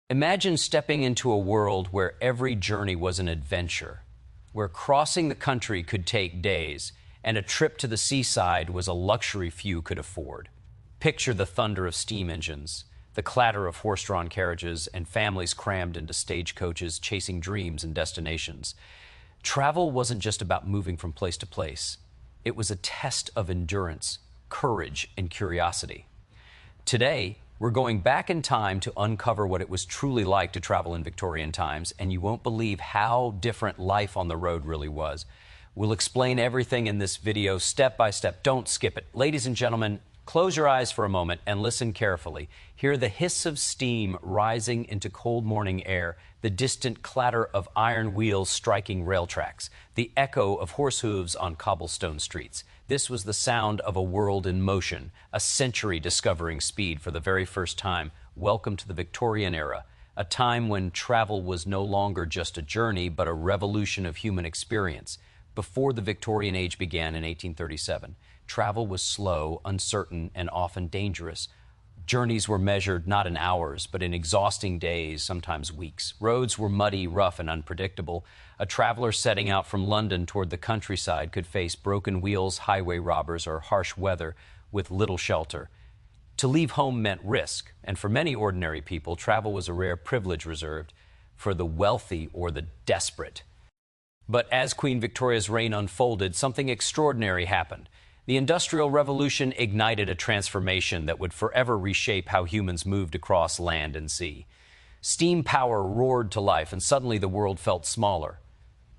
Imagine stepping into a world where every journey was an adventure, where crossing the country could take days, and a trip to the seaside was a luxury few could afford. Picture the thunder of steam engines, the clatter of horse-drawn carriages, and families crammed into stagecoaches chasing dreams and destinations. Travel wasn't just about moving from place to place. It was a test of endurance, courage, and curiosity. Today, we're going back in time to uncover what it was truly like to travel in Victorian times, and you won't believe how different life on the road really was. We'll explain everything in this video step by step. Don't skip it. Ladies and gentlemen, close your eyes for a moment and listen carefully. Hear the hiss of steam rising into cold morning air, the distant clatter of iron wheels striking rail tracks, the echo of horse hooves on cobblestone streets. This was the sound of a world in motion, a century discovering speed for the very first time. Welcome to the Victorian era, a time when travel was no longer just a journey, but a revolution of human experience. Before the Victorian age began in 1837, travel was slow, uncertain, and often dangerous. Journeys were measured not in hours, but in exhausting days, sometimes weeks. Roads were muddy, rough, and unpredictable. A traveler setting out from London toward the countryside could face broken wheels, highway robbers, or harsh weather with little shelter. To leave home meant risk, and for many ordinary people, travel was a rare privilege reserved for the wealthy or the desperate. But as Queen Victoria's reign unfolded, something extraordinary happened. The Industrial Revolution ignited a transformation that would forever reshape how humans moved across land and sea. Steam power roared to life, and suddenly the world felt smaller.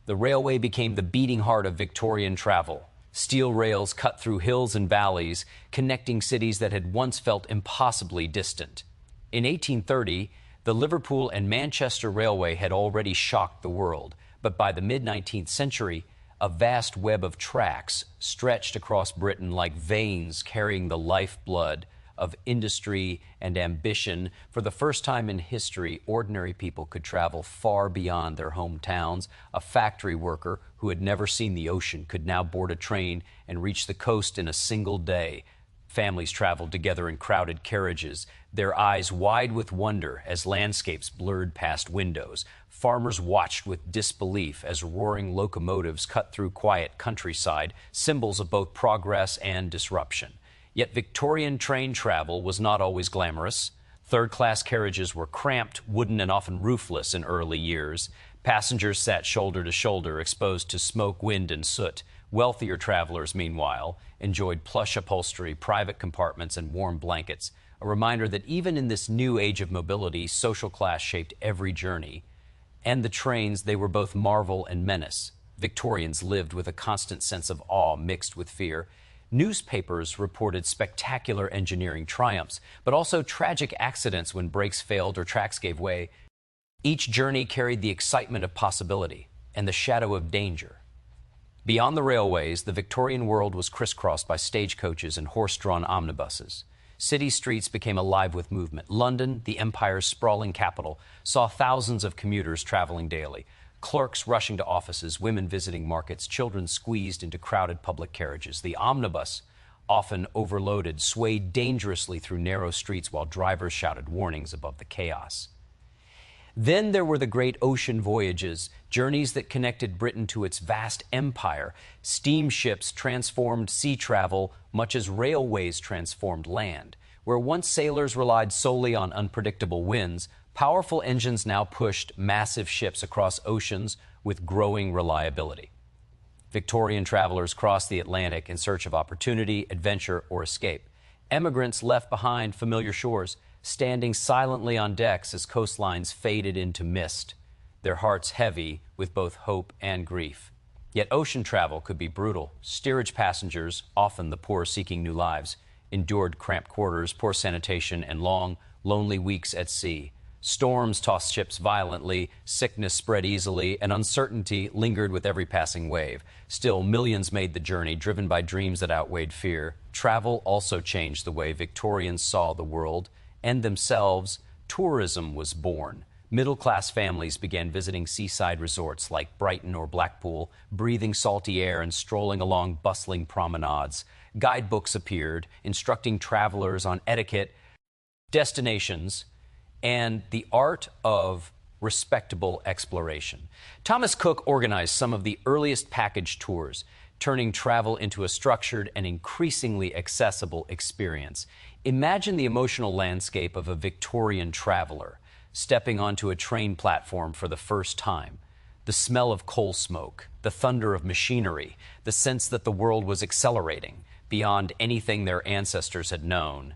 The railway became the beating heart of Victorian travel. Steel rails cut through hills and valleys, connecting cities that had once felt impossibly distant. In 1830, the Liverpool and Manchester Railway had already shocked the world, but by the mid-19th century, a vast web of tracks stretched across Britain like veins carrying the lifeblood of industry and ambition. For the first time in history, ordinary people could travel far beyond their hometowns. A factory worker who had never seen the ocean could now board a train and reach the coast in a single day. Families traveled together in crowded carriages, their eyes wide with wonder as landscapes blurred past windows. Farmers watched with disbelief as roaring locomotives cut through quiet countryside, symbols of both progress and disruption. Yet Victorian train travel was not always glamorous. Third-class carriages were cramped, wooden, and often roofless in early years. Passengers sat shoulder to shoulder, exposed to smoke, wind, and soot. Wealthier travelers, meanwhile, enjoyed plush upholstery, private compartments, and warm blankets, a reminder that even in this new age of mobility, social class shaped every journey. And the trains, they were both marvel and menace. Victorians lived with a constant sense of awe mixed with fear. Newspapers reported spectacular engineering triumphs, but also tragic accidents when brakes failed or tracks gave way. Each journey carried the excitement of possibility and the shadow of danger. Beyond the railways, the Victorian world was crisscrossed by stagecoaches and horse-drawn omnibuses. City streets became alive with movement. London, the empire's sprawling capital, saw thousands of commuters traveling daily. Clerks rushing to offices, women visiting markets, children squeezed into crowded public carriages. The omnibus, often overloaded, swayed dangerously through narrow streets while drivers shouted warnings above the chaos. Then there were the great ocean voyages, journeys that connected Britain to its vast empire. Steamships transformed sea travel much as railways transformed land. Where once sailors relied solely on unpredictable winds, powerful engines now pushed massive ships across oceans with growing reliability. Victorian travelers crossed the Atlantic in search of opportunity, adventure, or escape. Emigrants left behind familiar shores, standing silently on decks as coastlines faded into mist, their hearts heavy with both hope and grief. Yet ocean travel could be brutal. Steerage passengers, often the poor seeking new lives, endured cramped quarters, poor sanitation, and long, lonely weeks at sea. Storms tossed ships violently, sickness spread easily, and uncertainty lingered with every passing wave. Still, millions made the journey, driven by dreams that outweighed fear. Travel also changed the way Victorians saw the world and themselves. Tourism was born. Middle-class families began visiting seaside resorts like Brighton or Blackpool, breathing salty air and strolling along bustling promenades. Guidebooks appeared, instructing travelers on etiquette, destinations, and the art of respectable exploration. Thomas Cook organized some of the earliest package tours, turning travel into a structured and increasingly accessible experience. Imagine the emotional landscape of a Victorian traveler stepping onto a train platform for the first time. The smell of coal smoke, the thunder of machinery, the sense that the world was accelerating beyond anything their ancestors had known.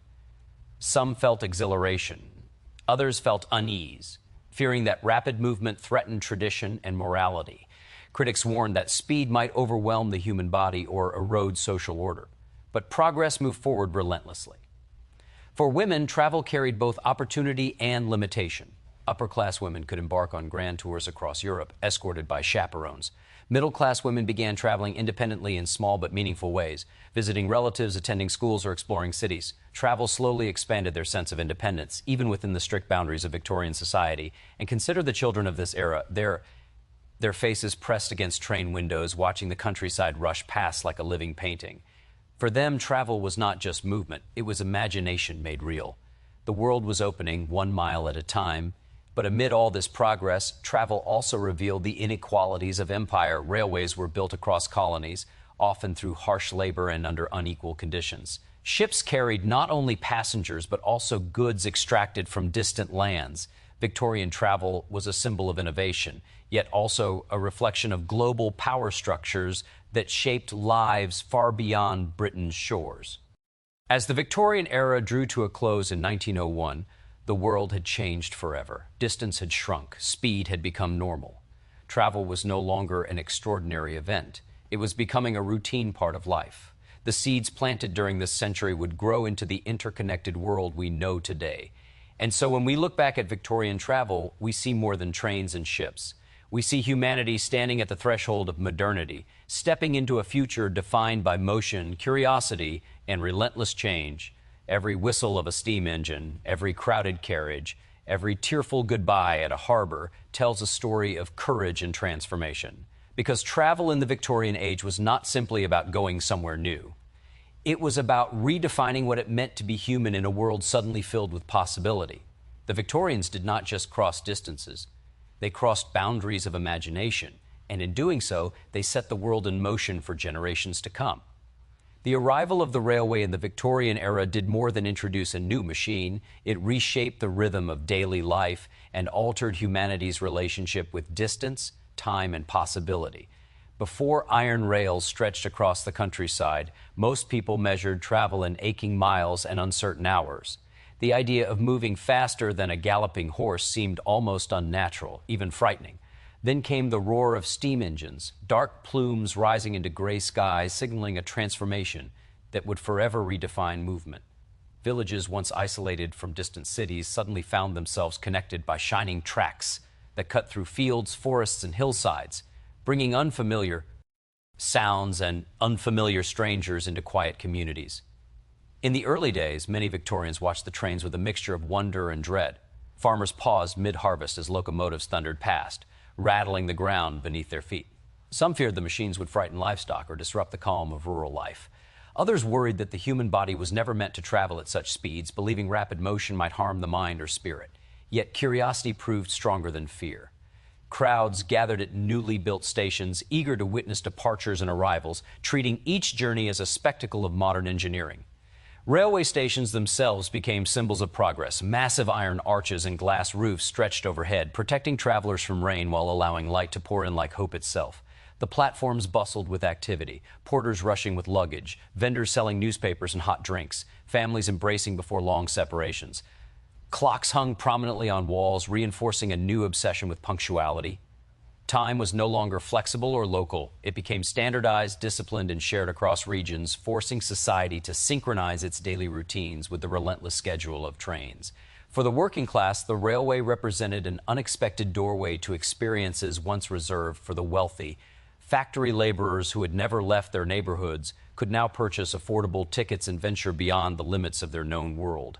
Some felt exhilaration. Others felt unease, fearing that rapid movement threatened tradition and morality. Critics warned that speed might overwhelm the human body or erode social order. But progress moved forward relentlessly. For women, travel carried both opportunity and limitation. Upper-class women could embark on grand tours across Europe, escorted by chaperones. Middle-class women began traveling independently in small but meaningful ways, visiting relatives, attending schools, or exploring cities. Travel slowly expanded their sense of independence, even within the strict boundaries of Victorian society. And consider the children of this era, their faces pressed against train windows, watching the countryside rush past like a living painting. For them, travel was not just movement, it was imagination made real. The world was opening 1 mile at a time, but amid all this progress, travel also revealed the inequalities of empire. Railways were built across colonies, often through harsh labor and under unequal conditions. Ships carried not only passengers, but also goods extracted from distant lands. Victorian travel was a symbol of innovation, yet also a reflection of global power structures that shaped lives far beyond Britain's shores. As the Victorian era drew to a close in 1901, the world had changed forever. Distance had shrunk, speed had become normal. Travel was no longer an extraordinary event. It was becoming a routine part of life. The seeds planted during this century would grow into the interconnected world we know today. And so when we look back at Victorian travel, we see more than trains and ships. We see humanity standing at the threshold of modernity, stepping into a future defined by motion, curiosity, and relentless change. Every whistle of a steam engine, every crowded carriage, every tearful goodbye at a harbor tells a story of courage and transformation. Because travel in the Victorian age was not simply about going somewhere new. It was about redefining what it meant to be human in a world suddenly filled with possibility. The Victorians did not just cross distances. They crossed boundaries of imagination, and in doing so, they set the world in motion for generations to come. The arrival of the railway in the Victorian era did more than introduce a new machine. It reshaped the rhythm of daily life and altered humanity's relationship with distance, time, and possibility. Before iron rails stretched across the countryside, most people measured travel in aching miles and uncertain hours. The idea of moving faster than a galloping horse seemed almost unnatural, even frightening. Then came the roar of steam engines, dark plumes rising into gray skies, signaling a transformation that would forever redefine movement. Villages once isolated from distant cities suddenly found themselves connected by shining tracks that cut through fields, forests, and hillsides, bringing unfamiliar sounds and unfamiliar strangers into quiet communities. In the early days, many Victorians watched the trains with a mixture of wonder and dread. Farmers paused mid-harvest as locomotives thundered past, rattling the ground beneath their feet. Some feared the machines would frighten livestock or disrupt the calm of rural life. Others worried that the human body was never meant to travel at such speeds, believing rapid motion might harm the mind or spirit. Yet curiosity proved stronger than fear. Crowds gathered at newly built stations, eager to witness departures and arrivals, treating each journey as a spectacle of modern engineering. Railway stations themselves became symbols of progress. Massive iron arches and glass roofs stretched overhead, protecting travelers from rain while allowing light to pour in like hope itself. The platforms bustled with activity, porters rushing with luggage, vendors selling newspapers and hot drinks, families embracing before long separations. Clocks hung prominently on walls, reinforcing a new obsession with punctuality. Time was no longer flexible or local. It became standardized, disciplined, and shared across regions, forcing society to synchronize its daily routines with the relentless schedule of trains. For the working class, the railway represented an unexpected doorway to experiences once reserved for the wealthy. Factory laborers who had never left their neighborhoods could now purchase affordable tickets and venture beyond the limits of their known world.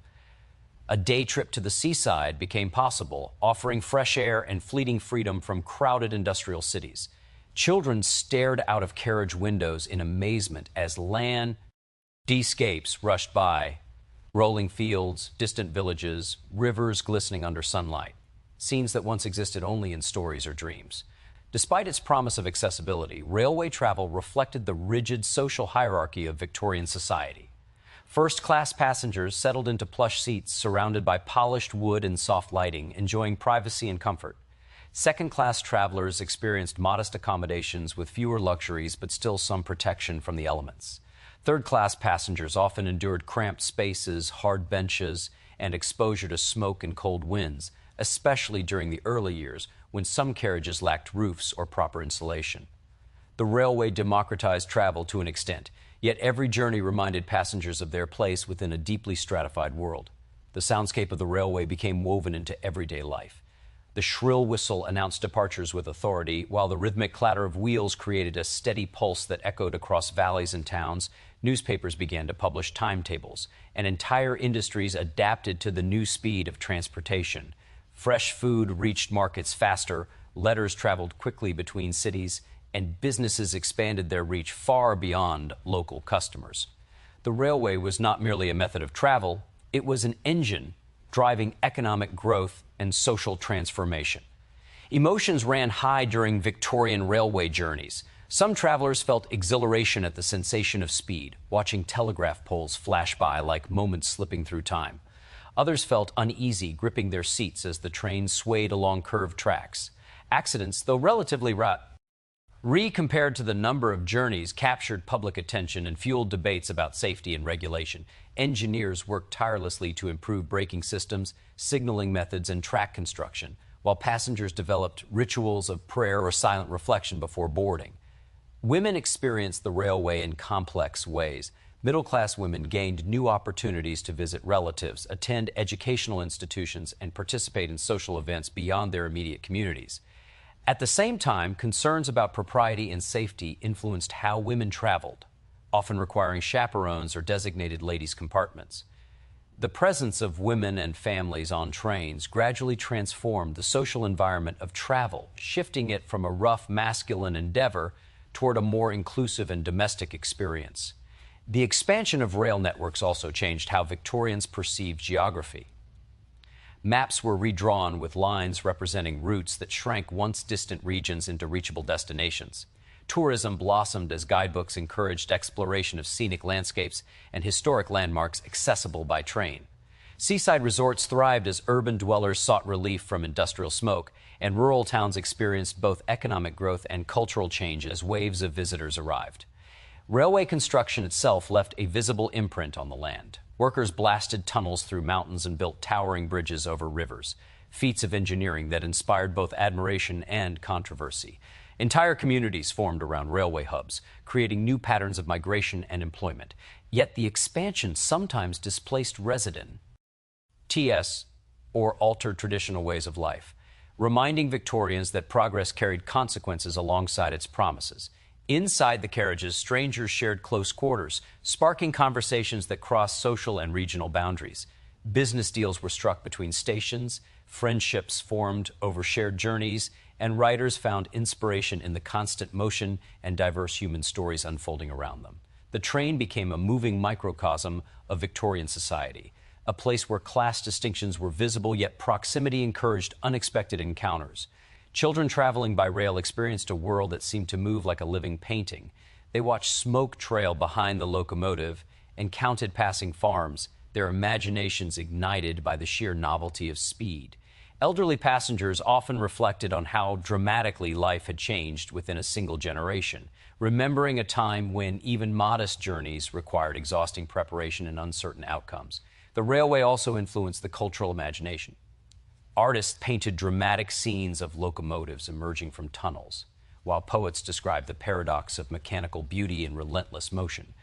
A day trip to the seaside became possible, offering fresh air and fleeting freedom from crowded industrial cities. Children stared out of carriage windows in amazement as landscapes rushed by, Rolling fields, distant villages, rivers glistening under sunlight. Scenes that once existed only in stories or dreams. Despite its promise of accessibility, railway travel reflected the rigid social hierarchy of Victorian society. First-class passengers settled into plush seats surrounded by polished wood and soft lighting, enjoying privacy and comfort. Second-class travelers experienced modest accommodations with fewer luxuries but still some protection from the elements. Third-class passengers often endured cramped spaces, hard benches, and exposure to smoke and cold winds, especially during the early years when some carriages lacked roofs or proper insulation. The railway democratized travel to an extent, yet every journey reminded passengers of their place within a deeply stratified world. The soundscape of the railway became woven into everyday life. The shrill whistle announced departures with authority, while the rhythmic clatter of wheels created a steady pulse that echoed across valleys and towns. Newspapers began to publish timetables, and entire industries adapted to the new speed of transportation. Fresh food reached markets faster, letters traveled quickly between cities, and businesses expanded their reach far beyond local customers. The railway was not merely a method of travel, it was an engine driving economic growth and social transformation. Emotions ran high during Victorian railway journeys. Some travelers felt exhilaration at the sensation of speed, watching telegraph poles flash by like moments slipping through time. Others felt uneasy, gripping their seats as the train swayed along curved tracks. Accidents, though relatively rare compared to the number of journeys, captured public attention and fueled debates about safety and regulation. Engineers worked tirelessly to improve braking systems, signaling methods, and track construction, while passengers developed rituals of prayer or silent reflection before boarding. Women experienced the railway in complex ways. Middle-class women gained new opportunities to visit relatives, attend educational institutions, and participate in social events beyond their immediate communities. At the same time, concerns about propriety and safety influenced how women traveled, often requiring chaperones or designated ladies' compartments. The presence of women and families on trains gradually transformed the social environment of travel, shifting it from a rough masculine endeavor toward a more inclusive and domestic experience. The expansion of rail networks also changed how Victorians perceived geography. Maps were redrawn with lines representing routes that shrank once distant regions into reachable destinations. Tourism blossomed as guidebooks encouraged exploration of scenic landscapes and historic landmarks accessible by train. Seaside resorts thrived as urban dwellers sought relief from industrial smoke, and rural towns experienced both economic growth and cultural change as waves of visitors arrived. Railway construction itself left a visible imprint on the land. Workers blasted tunnels through mountains and built towering bridges over rivers, feats of engineering that inspired both admiration and controversy. Entire communities formed around railway hubs, creating new patterns of migration and employment. Yet the expansion sometimes displaced residents or altered traditional ways of life, reminding Victorians that progress carried consequences alongside its promises. Inside the carriages, strangers shared close quarters, sparking conversations that crossed social and regional boundaries. Business deals were struck between stations, friendships formed over shared journeys, and writers found inspiration in the constant motion and diverse human stories unfolding around them. The train became a moving microcosm of Victorian society, a place where class distinctions were visible, yet proximity encouraged unexpected encounters. Children traveling by rail experienced a world that seemed to move like a living painting. They watched smoke trail behind the locomotive and counted passing farms, their imaginations ignited by the sheer novelty of speed. Elderly passengers often reflected on how dramatically life had changed within a single generation, remembering a time when even modest journeys required exhausting preparation and uncertain outcomes. The railway also influenced the cultural imagination. Artists painted dramatic scenes of locomotives emerging from tunnels, while poets described the paradox of mechanical beauty and relentless motion.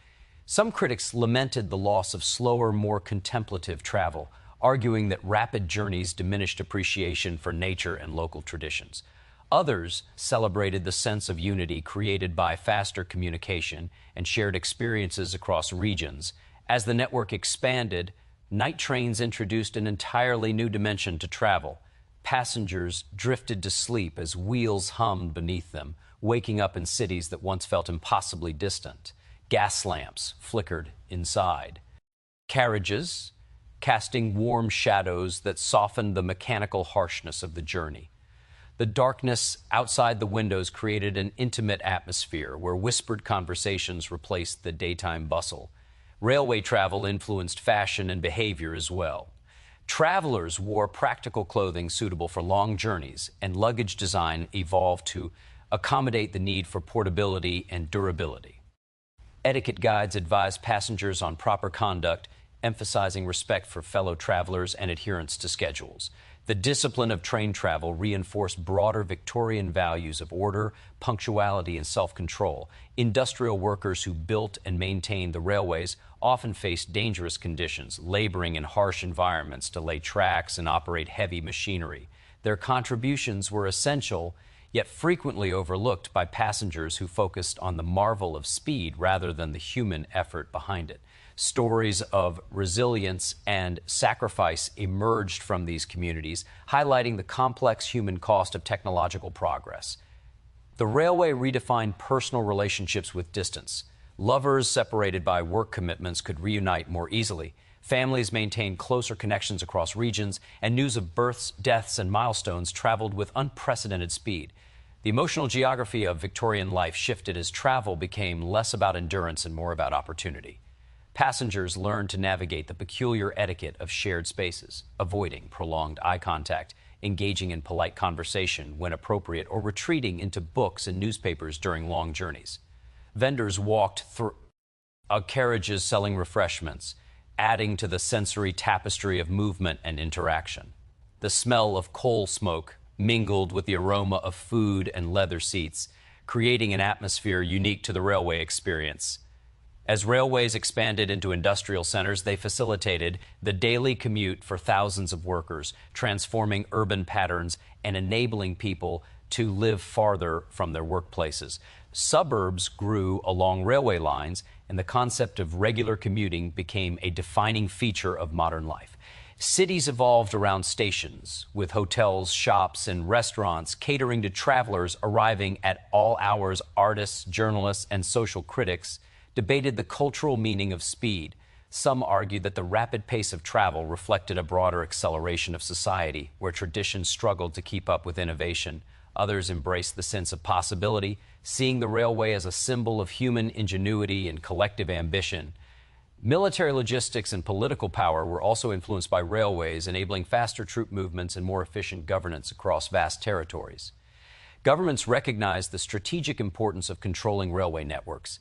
Some critics lamented the loss of slower, more contemplative travel, arguing that rapid journeys diminished appreciation for nature and local traditions. Others celebrated the sense of unity created by faster communication and shared experiences across regions. As the network expanded, night trains introduced an entirely new dimension to travel. Passengers drifted to sleep as wheels hummed beneath them, waking up in cities that once felt impossibly distant. Gas lamps flickered inside. Carriages, casting warm shadows that softened the mechanical harshness of the journey. The darkness outside the windows created an intimate atmosphere where whispered conversations replaced the daytime bustle. Railway travel influenced fashion and behavior as well. Travelers wore practical clothing suitable for long journeys, and luggage design evolved to accommodate the need for portability and durability. Etiquette guides advised passengers on proper conduct, emphasizing respect for fellow travelers and adherence to schedules. The discipline of train travel reinforced broader Victorian values of order, punctuality, and self-control. Industrial workers who built and maintained the railways often faced dangerous conditions, laboring in harsh environments to lay tracks and operate heavy machinery. Their contributions were essential, yet frequently overlooked by passengers who focused on the marvel of speed rather than the human effort behind it. Stories of resilience and sacrifice emerged from these communities, highlighting the complex human cost of technological progress. The railway redefined personal relationships with distance. Lovers separated by work commitments could reunite more easily. Families maintained closer connections across regions, and news of births, deaths, and milestones traveled with unprecedented speed. The emotional geography of Victorian life shifted as travel became less about endurance and more about opportunity. Passengers learned to navigate the peculiar etiquette of shared spaces, avoiding prolonged eye contact, engaging in polite conversation when appropriate, or retreating into books and newspapers during long journeys. Vendors walked through carriages selling refreshments, adding to the sensory tapestry of movement and interaction. The smell of coal smoke mingled with the aroma of food and leather seats, creating an atmosphere unique to the railway experience. As railways expanded into industrial centers, they facilitated the daily commute for thousands of workers, transforming urban patterns and enabling people to live farther from their workplaces. Suburbs grew along railway lines, and the concept of regular commuting became a defining feature of modern life. Cities evolved around stations, with hotels, shops, and restaurants catering to travelers arriving at all hours. Artists, journalists, and social critics debated the cultural meaning of speed. Some argued that the rapid pace of travel reflected a broader acceleration of society, where tradition struggled to keep up with innovation. Others embraced the sense of possibility, seeing the railway as a symbol of human ingenuity and collective ambition. Military logistics and political power were also influenced by railways, enabling faster troop movements and more efficient governance across vast territories. Governments recognized the strategic importance of controlling railway networks,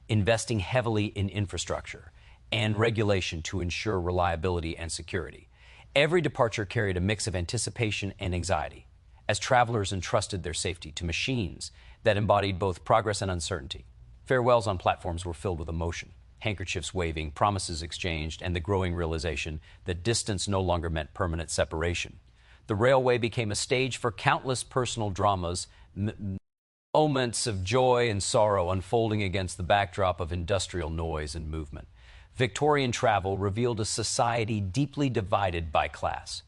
investing heavily in infrastructure and regulation to ensure reliability and security. Every departure carried a mix of anticipation and anxiety, as travelers entrusted their safety to machines that embodied both progress and uncertainty. Farewells on platforms were filled with emotion, handkerchiefs waving, promises exchanged, and the growing realization that distance no longer meant permanent separation. The railway became a stage for countless personal dramas, moments of joy and sorrow unfolding against the backdrop of industrial noise and movement. Victorian travel revealed a society deeply divided by class,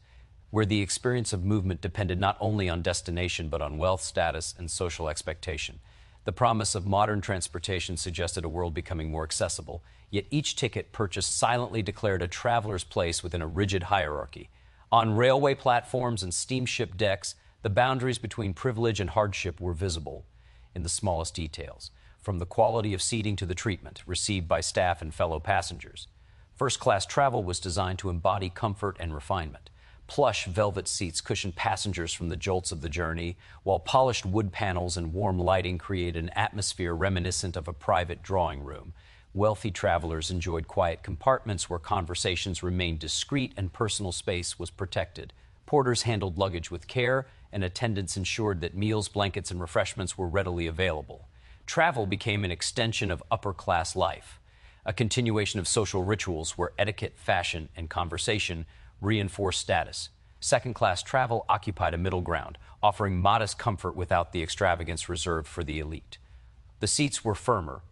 where the experience of movement depended not only on destination but on wealth, status, and social expectation. The promise of modern transportation suggested a world becoming more accessible, yet each ticket purchased silently declared a traveler's place within a rigid hierarchy. On railway platforms and steamship decks, the boundaries between privilege and hardship were visible in the smallest details, from the quality of seating to the treatment received by staff and fellow passengers. First-class travel was designed to embody comfort and refinement. Plush velvet seats cushioned passengers from the jolts of the journey, while polished wood panels and warm lighting created an atmosphere reminiscent of a private drawing room. Wealthy travelers enjoyed quiet compartments where conversations remained discreet and personal space was protected. Porters handled luggage with care, and attendants ensured that meals, blankets, and refreshments were readily available. Travel became an extension of upper-class life, a continuation of social rituals where etiquette, fashion, and conversation reinforced status. Second-class travel occupied a middle ground, offering modest comfort without the extravagance reserved for the elite. The seats were firmer,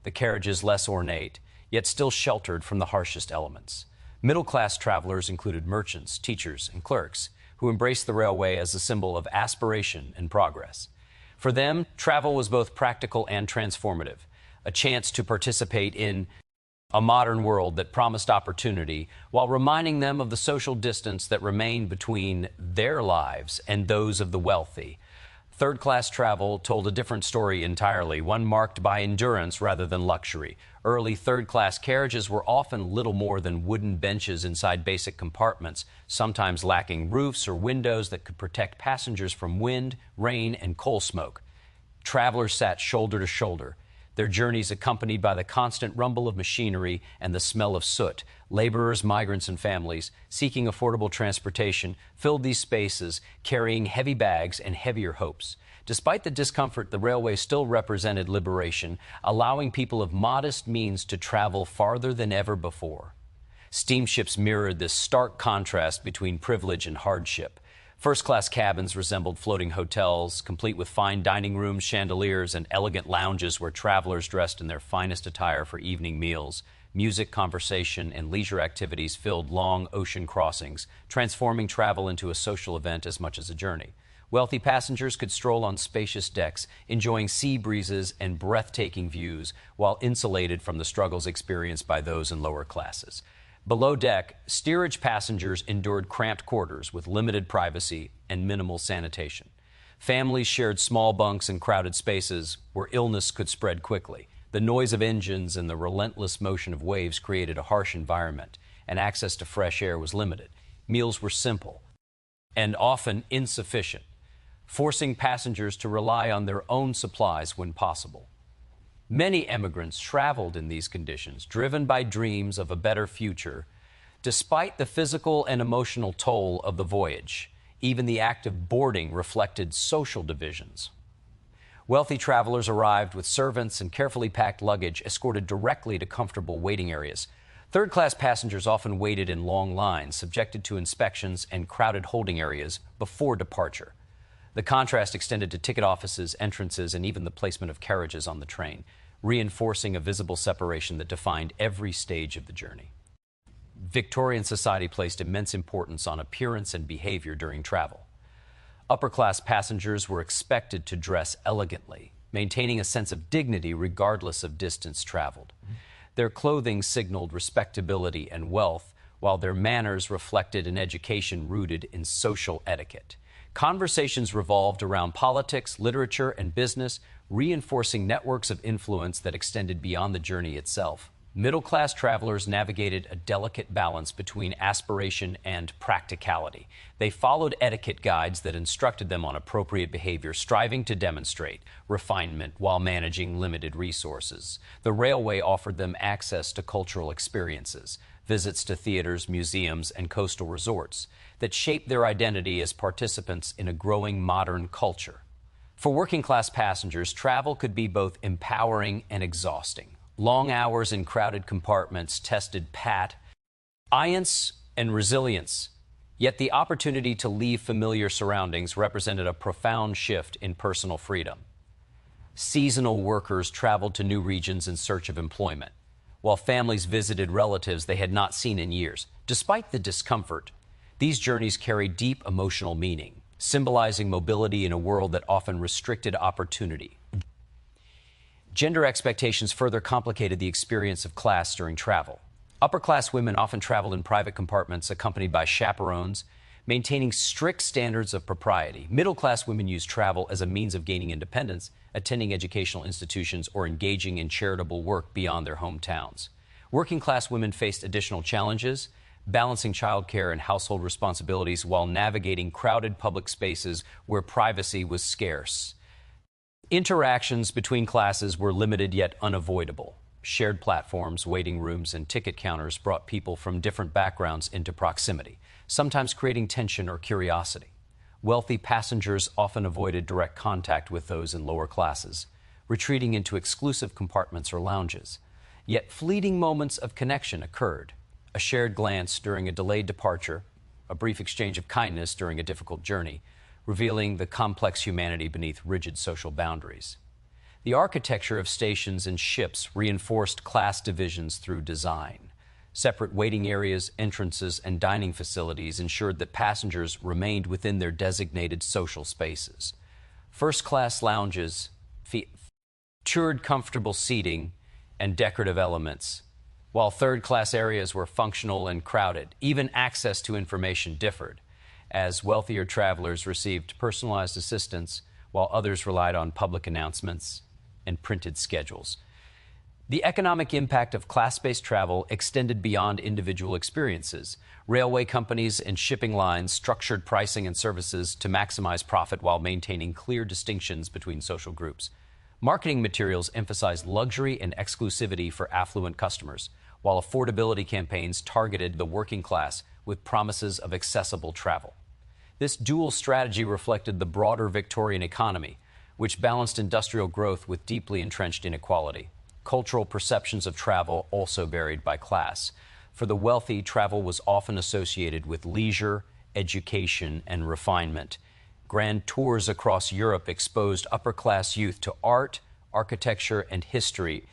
the carriages less ornate, yet still sheltered from the harshest elements. Middle-class travelers included merchants, teachers, and clerks, who embraced the railway as a symbol of aspiration and progress. For them, travel was both practical and transformative, a chance to participate in a modern world that promised opportunity while reminding them of the social distance that remained between their lives and those of the wealthy. Third-class travel told a different story entirely, one marked by endurance rather than luxury. Early third-class carriages were often little more than wooden benches inside basic compartments, sometimes lacking roofs or windows that could protect passengers from wind, rain, and coal smoke. Travelers sat shoulder to shoulder, their journeys accompanied by the constant rumble of machinery and the smell of soot. Laborers, migrants, and families seeking affordable transportation filled these spaces, carrying heavy bags and heavier hopes. Despite the discomfort, the railway still represented liberation, allowing people of modest means to travel farther than ever before. Steamships mirrored this stark contrast between privilege and hardship. First-class cabins resembled floating hotels, complete with fine dining rooms, chandeliers, and elegant lounges where travelers dressed in their finest attire for evening meals. Music, conversation, and leisure activities filled long ocean crossings, transforming travel into a social event as much as a journey. Wealthy passengers could stroll on spacious decks, enjoying sea breezes and breathtaking views, while insulated from the struggles experienced by those in lower classes. Below deck, steerage passengers endured cramped quarters with limited privacy and minimal sanitation. Families shared small bunks and crowded spaces where illness could spread quickly. The noise of engines and the relentless motion of waves created a harsh environment, and access to fresh air was limited. Meals were simple and often insufficient, forcing passengers to rely on their own supplies when possible. Many immigrants traveled in these conditions, driven by dreams of a better future. Despite the physical and emotional toll of the voyage, even the act of boarding reflected social divisions. Wealthy travelers arrived with servants and carefully packed luggage escorted directly to comfortable waiting areas. Third-class passengers often waited in long lines, subjected to inspections and crowded holding areas before departure. The contrast extended to ticket offices, entrances, and even the placement of carriages on the train, reinforcing a visible separation that defined every stage of the journey. Victorian society placed immense importance on appearance and behavior during travel. Upper-class passengers were expected to dress elegantly, maintaining a sense of dignity regardless of distance traveled. Their clothing signaled respectability and wealth, while their manners reflected an education rooted in social etiquette. Conversations revolved around politics, literature, and business, reinforcing networks of influence that extended beyond the journey itself. Middle-class travelers navigated a delicate balance between aspiration and practicality. They followed etiquette guides that instructed them on appropriate behavior, striving to demonstrate refinement while managing limited resources. The railway offered them access to cultural experiences, visits to theaters, museums, and coastal resorts that shaped their identity as participants in a growing modern culture. For working-class passengers, travel could be both empowering and exhausting. Long hours in crowded compartments tested patience and resilience. Yet the opportunity to leave familiar surroundings represented a profound shift in personal freedom. Seasonal workers traveled to new regions in search of employment, while families visited relatives they had not seen in years. Despite the discomfort, these journeys carried deep emotional meaning, symbolizing mobility in a world that often restricted opportunity. Gender expectations further complicated the experience of class during travel. Upper-class women often traveled in private compartments accompanied by chaperones, maintaining strict standards of propriety. Middle-class women used travel as a means of gaining independence, attending educational institutions, or engaging in charitable work beyond their hometowns. Working-class women faced additional challenges, balancing childcare and household responsibilities while navigating crowded public spaces where privacy was scarce. Interactions between classes were limited yet unavoidable. Shared platforms, waiting rooms, and ticket counters brought people from different backgrounds into proximity, sometimes creating tension or curiosity. Wealthy passengers often avoided direct contact with those in lower classes, retreating into exclusive compartments or lounges. Yet fleeting moments of connection occurred. A shared glance during a delayed departure, a brief exchange of kindness during a difficult journey, revealing the complex humanity beneath rigid social boundaries. The architecture of stations and ships reinforced class divisions through design. Separate waiting areas, entrances, and dining facilities ensured that passengers remained within their designated social spaces. First-class lounges featured comfortable seating and decorative elements, while third-class areas were functional and crowded. Even access to information differed, as wealthier travelers received personalized assistance while others relied on public announcements and printed schedules. The economic impact of class-based travel extended beyond individual experiences. Railway companies and shipping lines structured pricing and services to maximize profit while maintaining clear distinctions between social groups. Marketing materials emphasized luxury and exclusivity for affluent customers, while affordability campaigns targeted the working class with promises of accessible travel. This dual strategy reflected the broader Victorian economy, which balanced industrial growth with deeply entrenched inequality. Cultural perceptions of travel also varied by class. For the wealthy, travel was often associated with leisure, education, and refinement. Grand tours across Europe exposed upper-class youth to art, architecture, and history,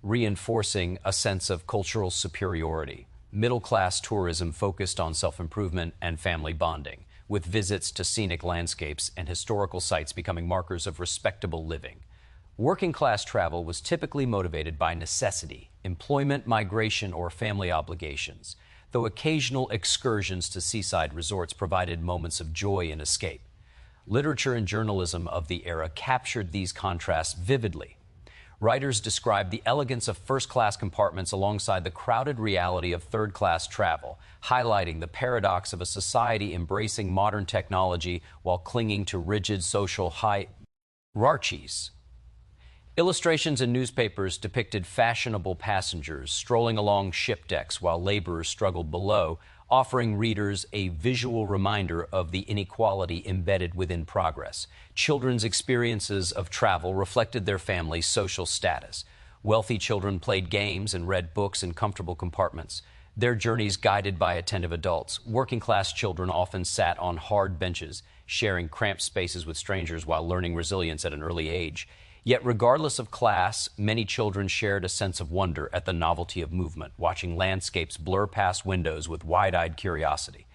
reinforcing a sense of cultural superiority. Middle-class tourism focused on self-improvement and family bonding, with visits to scenic landscapes and historical sites becoming markers of respectable living. Working-class travel was typically motivated by necessity, employment, migration, or family obligations, though occasional excursions to seaside resorts provided moments of joy and escape. Literature and journalism of the era captured these contrasts vividly. Writers described the elegance of first-class compartments alongside the crowded reality of third-class travel, highlighting the paradox of a society embracing modern technology while clinging to rigid social hierarchies. Illustrations in newspapers depicted fashionable passengers strolling along ship decks while laborers struggled below, offering readers a visual reminder of the inequality embedded within progress. Children's experiences of travel reflected their family's social status. Wealthy children played games and read books in comfortable compartments, their journeys guided by attentive adults. Working-class children often sat on hard benches, sharing cramped spaces with strangers while learning resilience at an early age. Yet regardless of class, many children shared a sense of wonder at the novelty of movement, watching landscapes blur past windows with wide-eyed curiosity.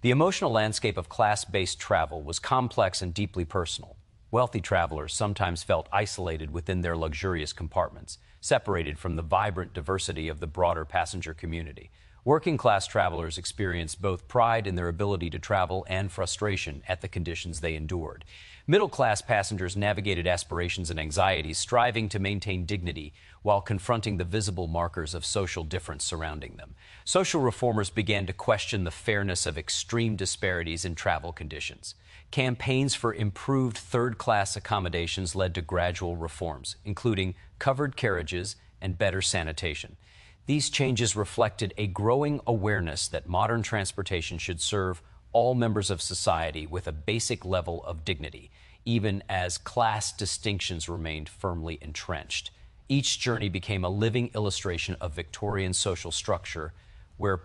The emotional landscape of class-based travel was complex and deeply personal. Wealthy travelers sometimes felt isolated within their luxurious compartments, separated from the vibrant diversity of the broader passenger community. Working-class travelers experienced both pride in their ability to travel and frustration at the conditions they endured. Middle-class passengers navigated aspirations and anxieties, striving to maintain dignity while confronting the visible markers of social difference surrounding them. Social reformers began to question the fairness of extreme disparities in travel conditions. Campaigns for improved third-class accommodations led to gradual reforms, including covered carriages and better sanitation. These changes reflected a growing awareness that modern transportation should serve all members of society with a basic level of dignity, even as class distinctions remained firmly entrenched. Each journey became a living illustration of Victorian social structure, where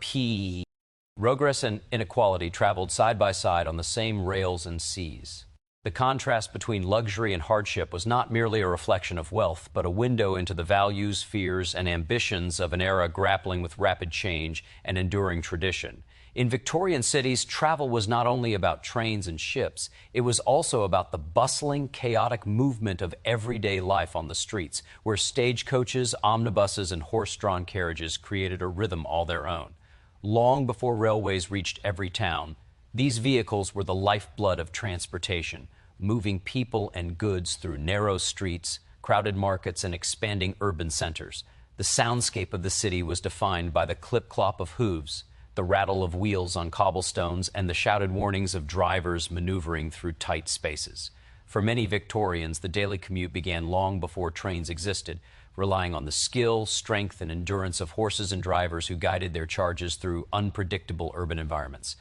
progress and inequality traveled side by side on the same rails and seas. The contrast between luxury and hardship was not merely a reflection of wealth, but a window into the values, fears, and ambitions of an era grappling with rapid change and enduring tradition. In Victorian cities, travel was not only about trains and ships, it was also about the bustling, chaotic movement of everyday life on the streets, where stagecoaches, omnibuses, and horse-drawn carriages created a rhythm all their own. Long before railways reached every town, these vehicles were the lifeblood of transportation, moving people and goods through narrow streets, crowded markets, and expanding urban centers. The soundscape of the city was defined by the clip-clop of hooves, the rattle of wheels on cobblestones, and the shouted warnings of drivers maneuvering through tight spaces. For many Victorians, the daily commute began long before trains existed, relying on the skill, strength, and endurance of horses and drivers who guided their charges through unpredictable urban environments.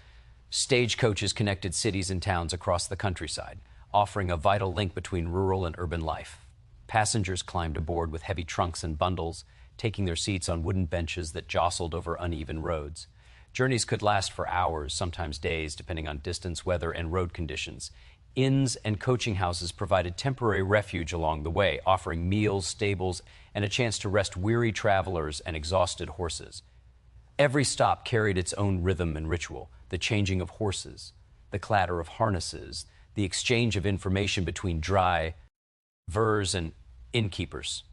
Stagecoaches connected cities and towns across the countryside, offering a vital link between rural and urban life. Passengers climbed aboard with heavy trunks and bundles, taking their seats on wooden benches that jostled over uneven roads. Journeys could last for hours, sometimes days, depending on distance, weather, and road conditions. Inns and coaching houses provided temporary refuge along the way, offering meals, stables, and a chance to rest weary travelers and exhausted horses. Every stop carried its own rhythm and ritual: the changing of horses, the clatter of harnesses, the exchange of information between drivers and innkeepers.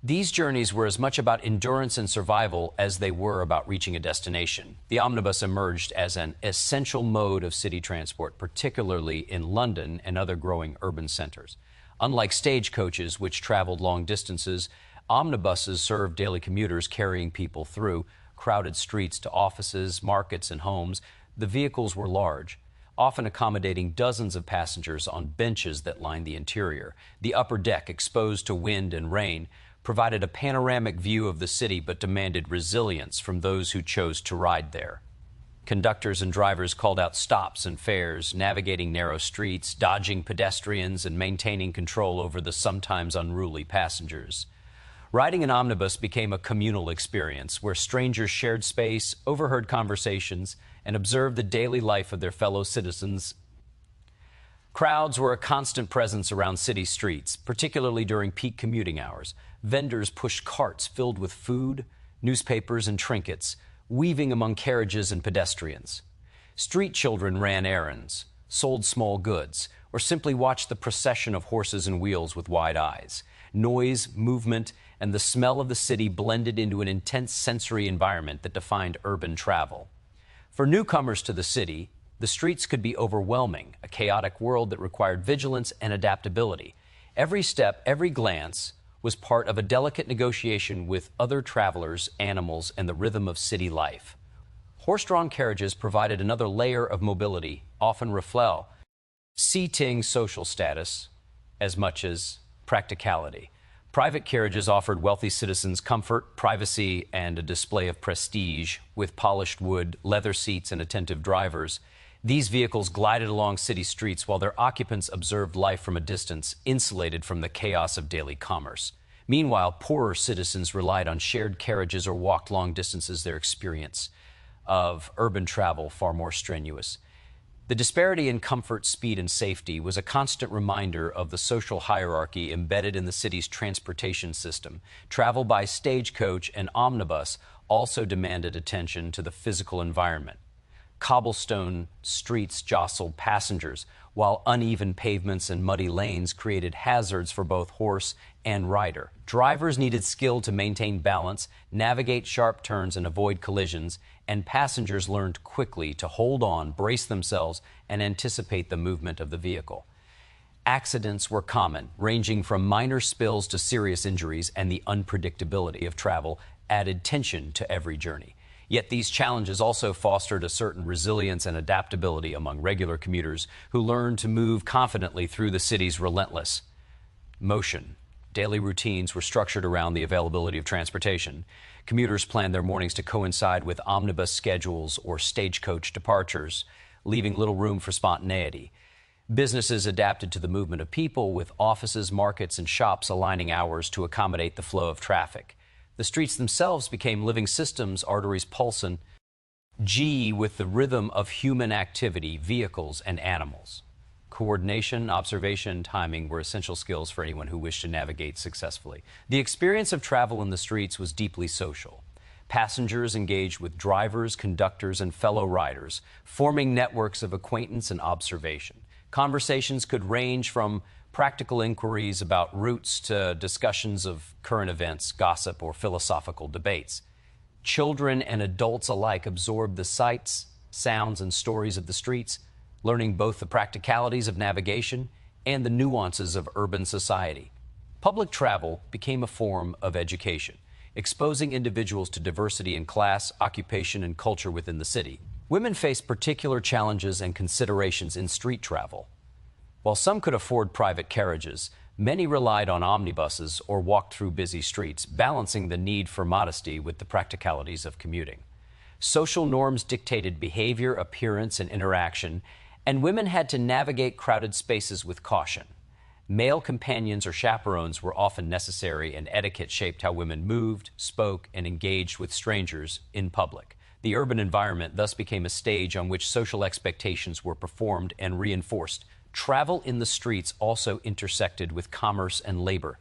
These journeys were as much about endurance and survival as they were about reaching a destination. The omnibus emerged as an essential mode of city transport, particularly in London and other growing urban centers. Unlike stagecoaches, which traveled long distances, omnibuses served daily commuters carrying people through crowded streets to offices, markets, and homes. The vehicles were large, often accommodating dozens of passengers on benches that lined the interior. The upper deck, exposed to wind and rain, provided a panoramic view of the city but demanded resilience from those who chose to ride there. Conductors and drivers called out stops and fares, navigating narrow streets, dodging pedestrians, and maintaining control over the sometimes unruly passengers. Riding an omnibus became a communal experience where strangers shared space, overheard conversations, and observed the daily life of their fellow citizens. Crowds were a constant presence around city streets, particularly during peak commuting hours. Vendors pushed carts filled with food, newspapers, and trinkets, weaving among carriages and pedestrians. Street children ran errands, sold small goods, or simply watched the procession of horses and wheels with wide eyes. Noise, movement, and the smell of the city blended into an intense sensory environment that defined urban travel. For newcomers to the city, the streets could be overwhelming, a chaotic world that required vigilance and adaptability. Every step, every glance was part of a delicate negotiation with other travelers, animals, and the rhythm of city life. Horse-drawn carriages provided another layer of mobility, often seating social status as much as practicality. Private carriages offered wealthy citizens comfort, privacy, and a display of prestige. With polished wood, leather seats, and attentive drivers, these vehicles glided along city streets while their occupants observed life from a distance, insulated from the chaos of daily commerce. Meanwhile, poorer citizens relied on shared carriages or walked long distances, their experience of urban travel far more strenuous. The disparity in comfort, speed, and safety was a constant reminder of the social hierarchy embedded in the city's transportation system. Travel by stagecoach and omnibus also demanded attention to the physical environment. Cobblestone streets jostled passengers, while uneven pavements and muddy lanes created hazards for both horse and rider. Drivers needed skill to maintain balance, navigate sharp turns, and avoid collisions, and passengers learned quickly to hold on, brace themselves, and anticipate the movement of the vehicle. Accidents were common, ranging from minor spills to serious injuries, and the unpredictability of travel added tension to every journey. Yet these challenges also fostered a certain resilience and adaptability among regular commuters who learned to move confidently through the city's relentless motion. Daily routines were structured around the availability of transportation. Commuters planned their mornings to coincide with omnibus schedules or stagecoach departures, leaving little room for spontaneity. Businesses adapted to the movement of people, with offices, markets, and shops aligning hours to accommodate the flow of traffic. The streets themselves became living systems, arteries pulsing with the rhythm of human activity, vehicles, and animals. Coordination, observation, timing were essential skills for anyone who wished to navigate successfully. The experience of travel in the streets was deeply social. Passengers engaged with drivers, conductors, and fellow riders, forming networks of acquaintance and observation. Conversations could range from practical inquiries about routes to discussions of current events, gossip, or philosophical debates. Children and adults alike absorbed the sights, sounds, and stories of the streets, learning both the practicalities of navigation and the nuances of urban society. Public travel became a form of education, exposing individuals to diversity in class, occupation, and culture within the city. Women faced particular challenges and considerations in street travel. While some could afford private carriages, many relied on omnibuses or walked through busy streets, balancing the need for modesty with the practicalities of commuting. Social norms dictated behavior, appearance, and interaction, and women had to navigate crowded spaces with caution. Male companions or chaperones were often necessary, and etiquette shaped how women moved, spoke, and engaged with strangers in public. The urban environment thus became a stage on which social expectations were performed and reinforced. Travel in the streets also intersected with commerce and labor.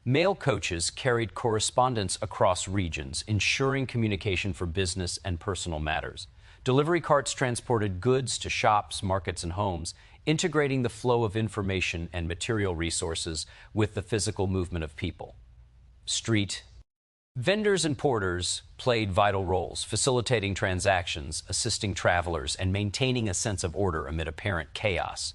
Mail coaches carried correspondence across regions, ensuring communication for business and personal matters. Delivery carts transported goods to shops, markets, and homes, integrating the flow of information and material resources with the physical movement of people. Street. Vendors and porters played vital roles, facilitating transactions, assisting travelers, and maintaining a sense of order amid apparent chaos.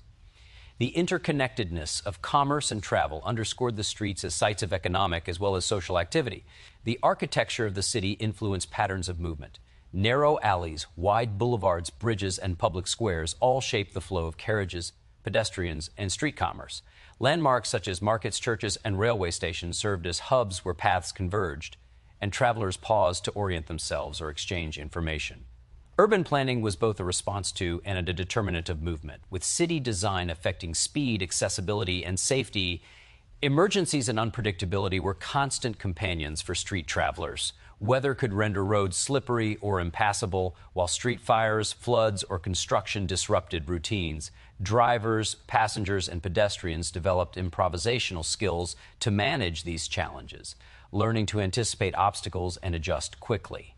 The interconnectedness of commerce and travel underscored the streets as sites of economic as well as social activity. The architecture of the city influenced patterns of movement. Narrow alleys, wide boulevards, bridges, and public squares all shaped the flow of carriages, pedestrians, and street commerce. Landmarks such as markets, churches, and railway stations served as hubs where paths converged, and travelers paused to orient themselves or exchange information. Urban planning was both a response to and a determinant of movement. With city design affecting speed, accessibility, and safety, emergencies and unpredictability were constant companions for street travelers. Weather could render roads slippery or impassable, while street fires, floods, or construction disrupted routines. Drivers, passengers, and pedestrians developed improvisational skills to manage these challenges, learning to anticipate obstacles and adjust quickly.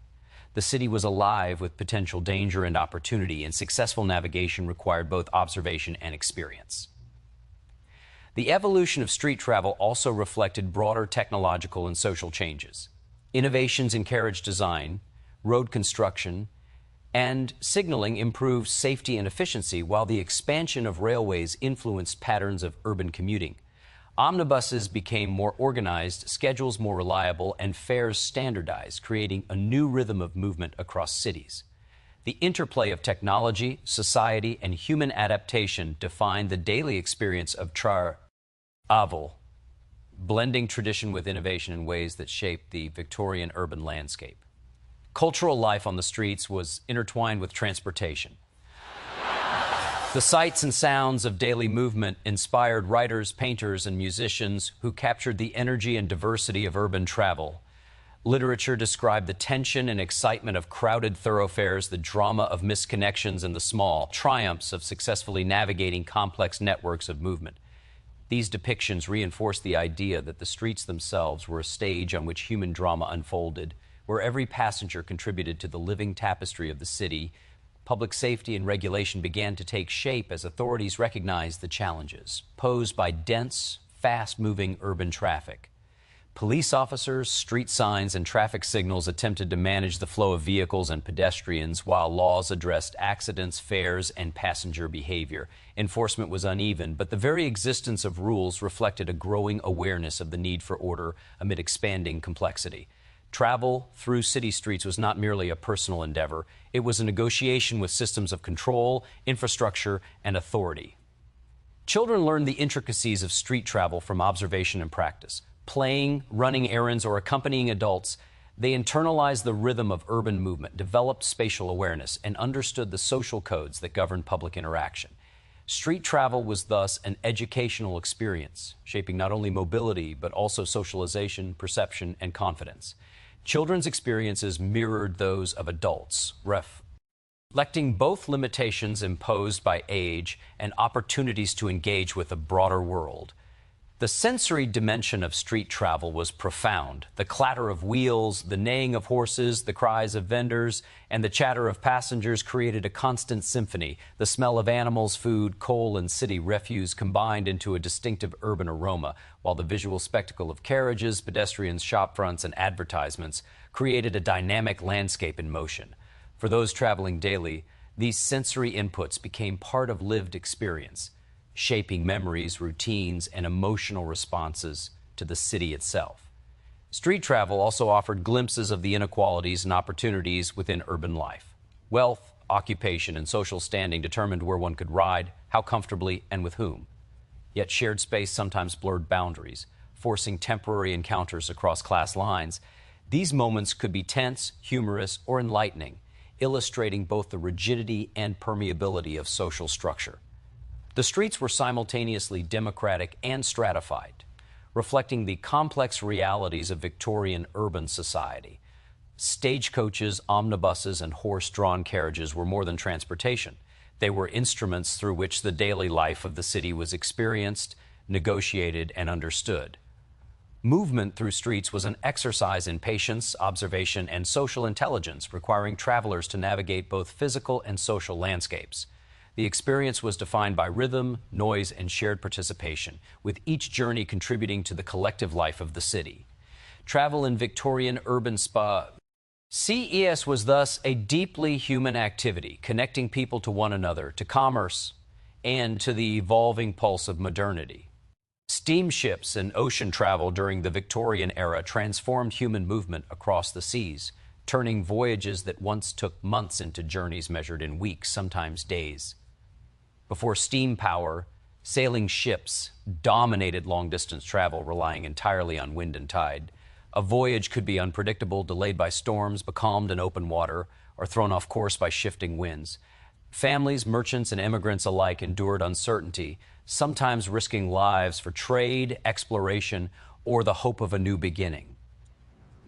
The city was alive with potential danger and opportunity, and successful navigation required both observation and experience. The evolution of street travel also reflected broader technological and social changes. Innovations in carriage design, road construction, and signaling improved safety and efficiency, while the expansion of railways influenced patterns of urban commuting. Omnibuses became more organized, schedules more reliable, and fares standardized, creating a new rhythm of movement across cities. The interplay of technology, society, and human adaptation defined the daily experience of travel, blending tradition with innovation in ways that shaped the Victorian urban landscape. Cultural life on the streets was intertwined with transportation. The sights and sounds of daily movement inspired writers, painters, and musicians who captured the energy and diversity of urban travel. Literature described the tension and excitement of crowded thoroughfares, the drama of misconnections and the small triumphs of successfully navigating complex networks of movement. These depictions reinforced the idea that the streets themselves were a stage on which human drama unfolded, where every passenger contributed to the living tapestry of the city. Public safety and regulation began to take shape as authorities recognized the challenges posed by dense, fast-moving urban traffic. Police officers, street signs, and traffic signals attempted to manage the flow of vehicles and pedestrians, while laws addressed accidents, fares, and passenger behavior. Enforcement was uneven, but the very existence of rules reflected a growing awareness of the need for order amid expanding complexity. Travel through city streets was not merely a personal endeavor. It was a negotiation with systems of control, infrastructure, and authority. Children learned the intricacies of street travel from observation and practice. Playing, running errands, or accompanying adults, they internalized the rhythm of urban movement, developed spatial awareness, and understood the social codes that govern public interaction. Street travel was thus an educational experience, shaping not only mobility, but also socialization, perception, and confidence. Children's experiences mirrored those of adults, reflecting both limitations imposed by age and opportunities to engage with a broader world. The sensory dimension of street travel was profound. The clatter of wheels, the neighing of horses, the cries of vendors, and the chatter of passengers created a constant symphony. The smell of animals, food, coal, and city refuse combined into a distinctive urban aroma, while the visual spectacle of carriages, pedestrians, shop fronts, and advertisements created a dynamic landscape in motion. For those traveling daily, these sensory inputs became part of lived experience, shaping memories, routines, and emotional responses to the city itself. Street travel also offered glimpses of the inequalities and opportunities within urban life. Wealth, occupation, and social standing determined where one could ride, how comfortably, and with whom. Yet shared space sometimes blurred boundaries, forcing temporary encounters across class lines. These moments could be tense, humorous, or enlightening, illustrating both the rigidity and permeability of social structure. The streets were simultaneously democratic and stratified, reflecting the complex realities of Victorian urban society. Stagecoaches, omnibuses, and horse-drawn carriages were more than transportation. They were instruments through which the daily life of the city was experienced, negotiated, and understood. Movement through streets was an exercise in patience, observation, and social intelligence, requiring travelers to navigate both physical and social landscapes. The experience was defined by rhythm, noise, and shared participation, with each journey contributing to the collective life of the city. travel in Victorian urban spa. CES was thus a deeply human activity, connecting people to one another, to commerce, and to the evolving pulse of modernity. Steamships and ocean travel during the Victorian era transformed human movement across the seas, turning voyages that once took months into journeys measured in weeks, sometimes days. Before steam power, sailing ships dominated long-distance travel, relying entirely on wind and tide. A voyage could be unpredictable, delayed by storms, becalmed in open water, or thrown off course by shifting winds. Families, merchants, and immigrants alike endured uncertainty, sometimes risking lives for trade, exploration, or the hope of a new beginning.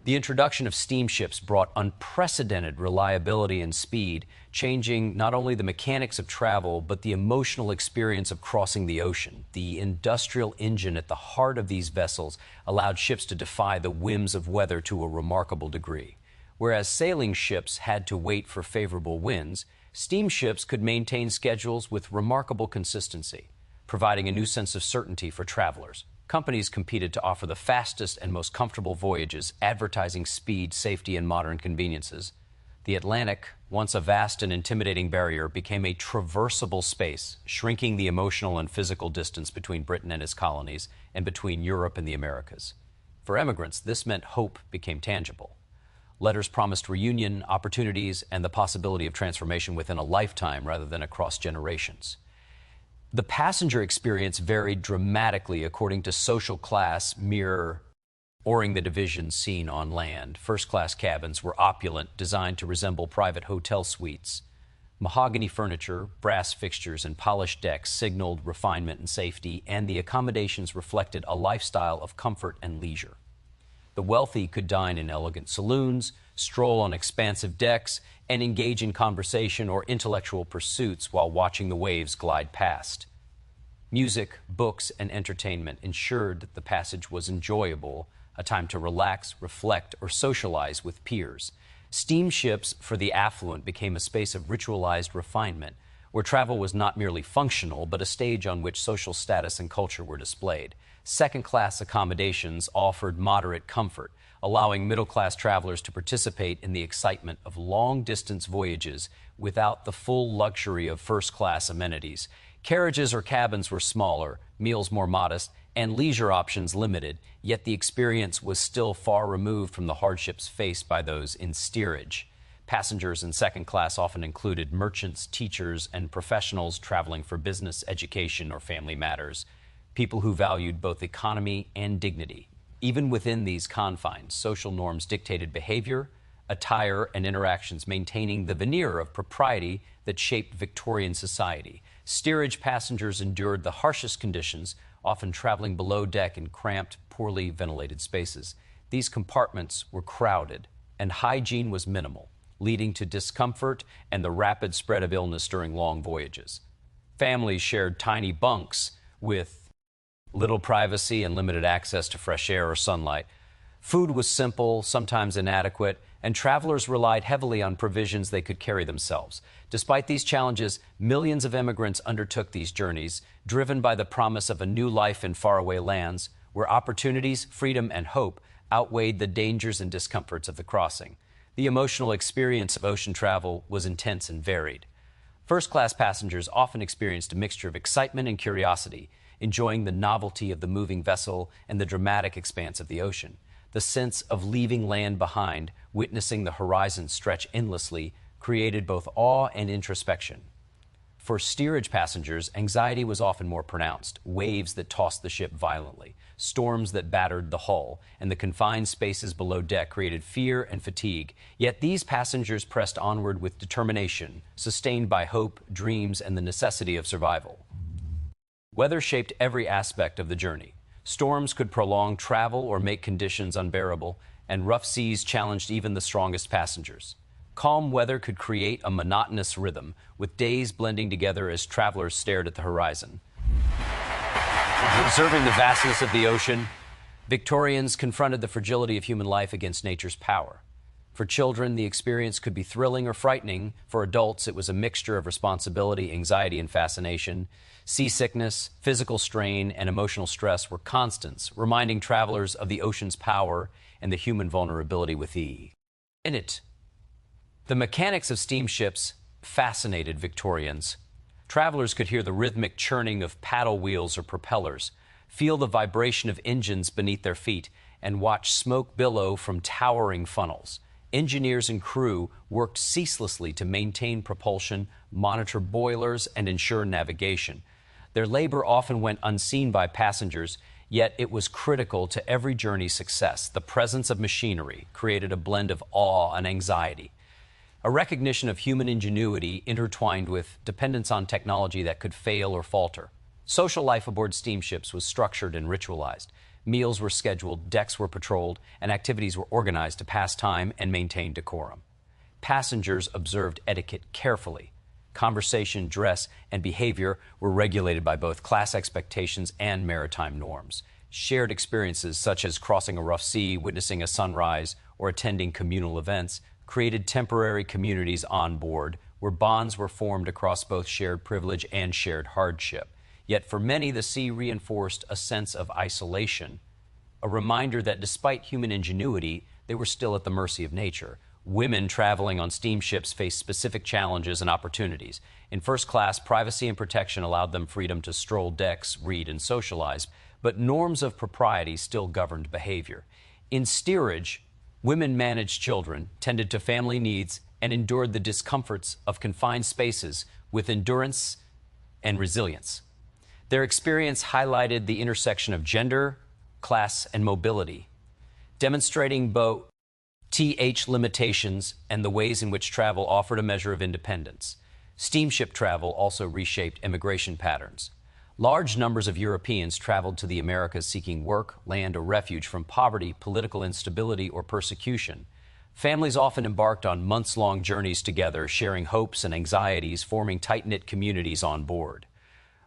The introduction of steamships brought unprecedented reliability and speed, changing not only the mechanics of travel, but the emotional experience of crossing the ocean. The industrial engine at the heart of these vessels allowed ships to defy the whims of weather to a remarkable degree. Whereas sailing ships had to wait for favorable winds, steamships could maintain schedules with remarkable consistency, providing a new sense of certainty for travelers. Companies competed to offer the fastest and most comfortable voyages, advertising speed, safety, and modern conveniences. The Atlantic, once a vast and intimidating barrier, became a traversable space, shrinking the emotional and physical distance between Britain and its colonies and between Europe and the Americas. For emigrants, this meant hope became tangible. Letters promised reunion, opportunities, and the possibility of transformation within a lifetime rather than across generations. The passenger experience varied dramatically according to social class, mirroring the divisions seen on land. First-class cabins were opulent, designed to resemble private hotel suites. Mahogany furniture, brass fixtures, and polished decks signaled refinement and safety, and the accommodations reflected a lifestyle of comfort and leisure. The wealthy could dine in elegant saloons, stroll on expansive decks, and engage in conversation or intellectual pursuits while watching the waves glide past. Music, books, and entertainment ensured that the passage was enjoyable, a time to relax, reflect, or socialize with peers. Steamships for the affluent became a space of ritualized refinement, where travel was not merely functional, but a stage on which social status and culture were displayed. Second-class accommodations offered moderate comfort, allowing middle-class travelers to participate in the excitement of long-distance voyages without the full luxury of first-class amenities. Carriages or cabins were smaller, meals more modest, and leisure options limited, yet the experience was still far removed from the hardships faced by those in steerage. Passengers in second class often included merchants, teachers, and professionals traveling for business, education, or family matters, people who valued both economy and dignity. Even within these confines, social norms dictated behavior, attire, and interactions, maintaining the veneer of propriety that shaped Victorian society. Steerage passengers endured the harshest conditions, often traveling below deck in cramped, poorly ventilated spaces. These compartments were crowded, and hygiene was minimal, leading to discomfort and the rapid spread of illness during long voyages. Families shared tiny bunks with little privacy and limited access to fresh air or sunlight. Food was simple, sometimes inadequate, and travelers relied heavily on provisions they could carry themselves. Despite these challenges, millions of immigrants undertook these journeys, driven by the promise of a new life in faraway lands, where opportunities, freedom, and hope outweighed the dangers and discomforts of the crossing. The emotional experience of ocean travel was intense and varied. First-class passengers often experienced a mixture of excitement and curiosity, enjoying the novelty of the moving vessel and the dramatic expanse of the ocean. The sense of leaving land behind, witnessing the horizon stretch endlessly, created both awe and introspection. For steerage passengers, anxiety was often more pronounced. Waves that tossed the ship violently, storms that battered the hull, and the confined spaces below deck created fear and fatigue. Yet these passengers pressed onward with determination, sustained by hope, dreams, and the necessity of survival. Weather shaped every aspect of the journey. Storms could prolong travel or make conditions unbearable, and rough seas challenged even the strongest passengers. Calm weather could create a monotonous rhythm, with days blending together as travelers stared at the horizon. Observing the vastness of the ocean, Victorians confronted the fragility of human life against nature's power. For children, the experience could be thrilling or frightening. For adults, it was a mixture of responsibility, anxiety, and fascination. Seasickness, physical strain, and emotional stress were constants, reminding travelers of the ocean's power and the human vulnerability within it. The mechanics of steamships fascinated Victorians. Travelers could hear the rhythmic churning of paddle wheels or propellers, feel the vibration of engines beneath their feet, and watch smoke billow from towering funnels. Engineers and crew worked ceaselessly to maintain propulsion, monitor boilers, and ensure navigation. Their labor often went unseen by passengers, yet it was critical to every journey's success. The presence of machinery created a blend of awe and anxiety, a recognition of human ingenuity intertwined with dependence on technology that could fail or falter. Social life aboard steamships was structured and ritualized. Meals were scheduled, decks were patrolled, and activities were organized to pass time and maintain decorum. Passengers observed etiquette carefully. Conversation, dress, and behavior were regulated by both class expectations and maritime norms. Shared experiences such as crossing a rough sea, witnessing a sunrise, or attending communal events created temporary communities on board where bonds were formed across both shared privilege and shared hardship. Yet for many, the sea reinforced a sense of isolation, a reminder that despite human ingenuity, they were still at the mercy of nature. Women traveling on steamships faced specific challenges and opportunities. In first class, privacy and protection allowed them freedom to stroll decks, read, and socialize, but norms of propriety still governed behavior. In steerage, women managed children, tended to family needs, and endured the discomforts of confined spaces with endurance and resilience. Their experience highlighted the intersection of gender, class, and mobility, demonstrating both limitations and the ways in which travel offered a measure of independence. Steamship travel also reshaped immigration patterns. Large numbers of Europeans traveled to the Americas seeking work, land, or refuge from poverty, political instability, or persecution. Families often embarked on months-long journeys together, sharing hopes and anxieties, forming tight-knit communities on board.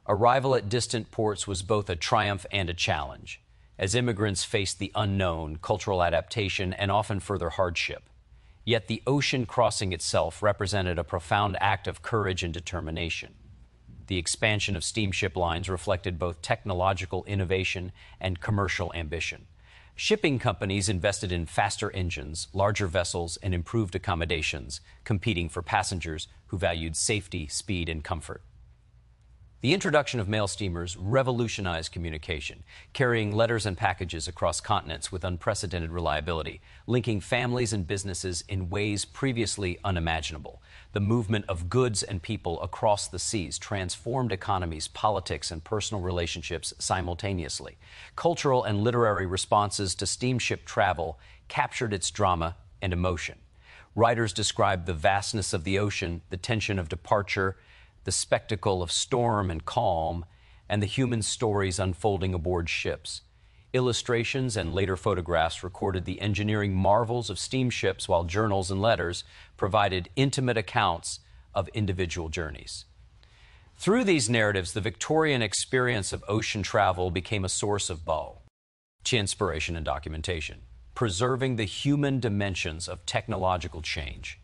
Arrival at distant ports was both a triumph and a challenge, as immigrants faced the unknown, cultural adaptation, and often further hardship. Yet the ocean crossing itself represented a profound act of courage and determination. The expansion of steamship lines reflected both technological innovation and commercial ambition. Shipping companies invested in faster engines, larger vessels, and improved accommodations, competing for passengers who valued safety, speed, and comfort. The introduction of mail steamers revolutionized communication, carrying letters and packages across continents with unprecedented reliability, linking families and businesses in ways previously unimaginable. The movement of goods and people across the seas transformed economies, politics, and personal relationships simultaneously. Cultural and literary responses to steamship travel captured its drama and emotion. Writers described the vastness of the ocean, the tension of departure, the spectacle of storm and calm, and the human stories unfolding aboard ships. Illustrations and later photographs recorded the engineering marvels of steamships, while journals and letters provided intimate accounts of individual journeys. Through these narratives, the Victorian experience of ocean travel became a source of inspiration and documentation, preserving the human dimensions of technological change.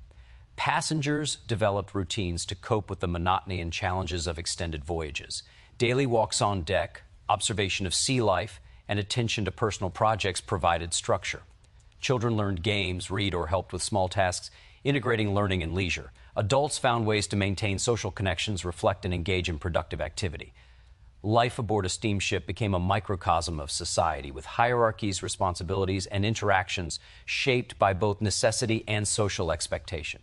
Passengers developed routines to cope with the monotony and challenges of extended voyages. Daily walks on deck, observation of sea life, and attention to personal projects provided structure. Children learned games, read, or helped with small tasks, integrating learning and leisure. Adults found ways to maintain social connections, reflect, and engage in productive activity. Life aboard a steamship became a microcosm of society, with hierarchies, responsibilities, and interactions shaped by both necessity and social expectation.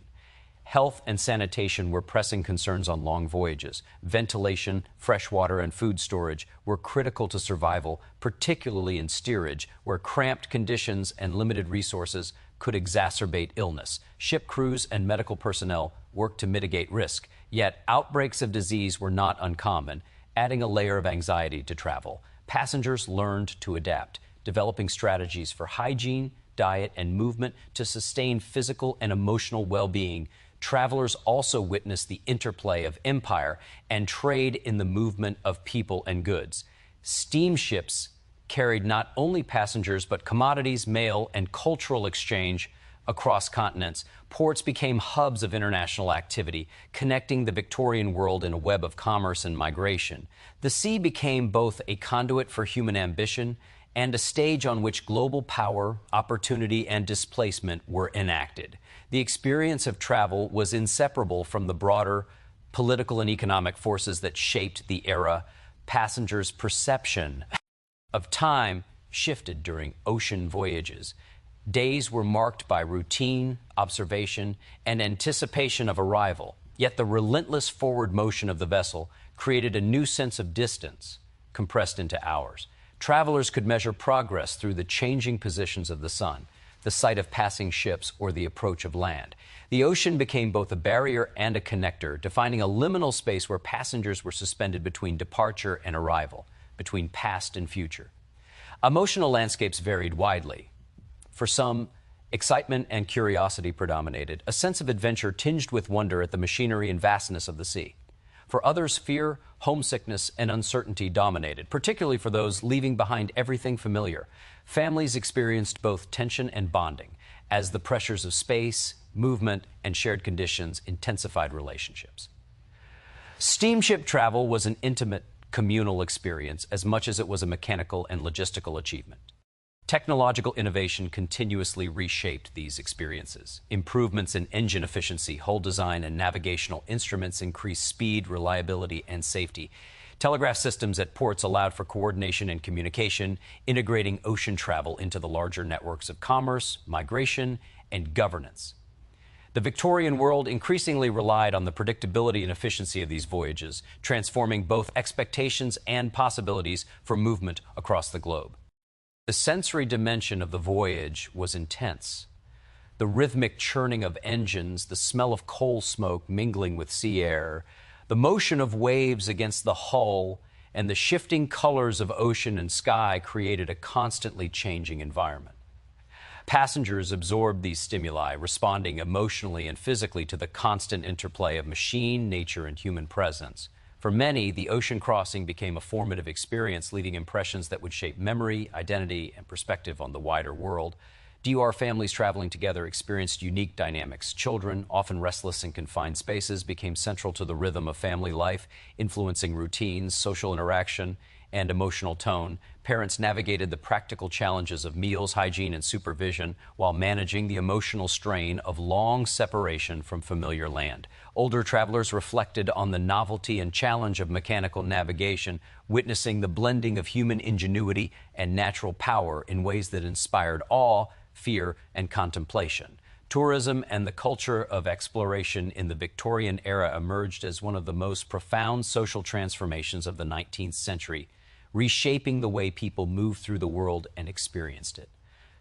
Health and sanitation were pressing concerns on long voyages. Ventilation, fresh water, and food storage were critical to survival, particularly in steerage, where cramped conditions and limited resources could exacerbate illness. Ship crews and medical personnel worked to mitigate risk, yet outbreaks of disease were not uncommon, adding a layer of anxiety to travel. Passengers learned to adapt, developing strategies for hygiene, diet, and movement to sustain physical and emotional well-being. Travelers also witnessed the interplay of empire and trade in the movement of people and goods. Steamships carried not only passengers but commodities, mail, and cultural exchange across continents, ports became hubs of international activity, connecting the Victorian world in a web of commerce and migration. The sea became both a conduit for human ambition and a stage on which global power, opportunity, and displacement were enacted. The experience of travel was inseparable from the broader political and economic forces that shaped the era. Passengers' perception of time shifted during ocean voyages. Days were marked by routine, observation, and anticipation of arrival. Yet the relentless forward motion of the vessel created a new sense of distance, compressed into hours. Travelers could measure progress through the changing positions of the sun, the sight of passing ships, or the approach of land. The ocean became both a barrier and a connector, defining a liminal space where passengers were suspended between departure and arrival, between past and future. Emotional landscapes varied widely. For some, excitement and curiosity predominated, a sense of adventure tinged with wonder at the machinery and vastness of the sea. For others, fear, homesickness, and uncertainty dominated, particularly for those leaving behind everything familiar. Families experienced both tension and bonding, as the pressures of space, movement, and shared conditions intensified relationships. Steamship travel was an intimate, communal experience as much as it was a mechanical and logistical achievement. Technological innovation continuously reshaped these experiences. Improvements in engine efficiency, hull design, and navigational instruments increased speed, reliability, and safety. Telegraph systems at ports allowed for coordination and communication, integrating ocean travel into the larger networks of commerce, migration, and governance. The Victorian world increasingly relied on the predictability and efficiency of these voyages, transforming both expectations and possibilities for movement across the globe. The sensory dimension of the voyage was intense. The rhythmic churning of engines, the smell of coal smoke mingling with sea air, the motion of waves against the hull, and the shifting colors of ocean and sky created a constantly changing environment. Passengers absorbed these stimuli, responding emotionally and physically to the constant interplay of machine, nature, and human presence. For many, the ocean crossing became a formative experience, leaving impressions that would shape memory, identity, and perspective on the wider world. DUR families traveling together experienced unique dynamics. Children, often restless in confined spaces, became central to the rhythm of family life, influencing routines, social interaction, and emotional tone. Parents navigated the practical challenges of meals, hygiene, and supervision while managing the emotional strain of long separation from familiar land. Older travelers reflected on the novelty and challenge of mechanical navigation, witnessing the blending of human ingenuity and natural power in ways that inspired awe, fear, and contemplation. Tourism and the culture of exploration in the Victorian era emerged as one of the most profound social transformations of the 19th century, reshaping the way people moved through the world and experienced it.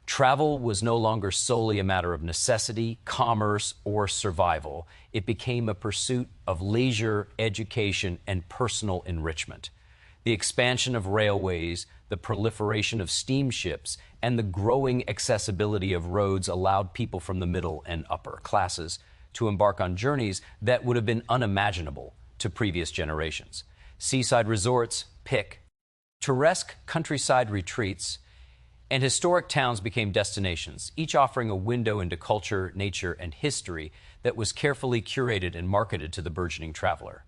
Travel was no longer solely a matter of necessity, commerce, or survival. It became a pursuit of leisure, education, and personal enrichment. The expansion of railways, the proliferation of steamships, and the growing accessibility of roads allowed people from the middle and upper classes to embark on journeys that would have been unimaginable to previous generations. Seaside resorts, picturesque countryside retreats, and historic towns became destinations, each offering a window into culture, nature, and history that was carefully curated and marketed to the burgeoning traveler.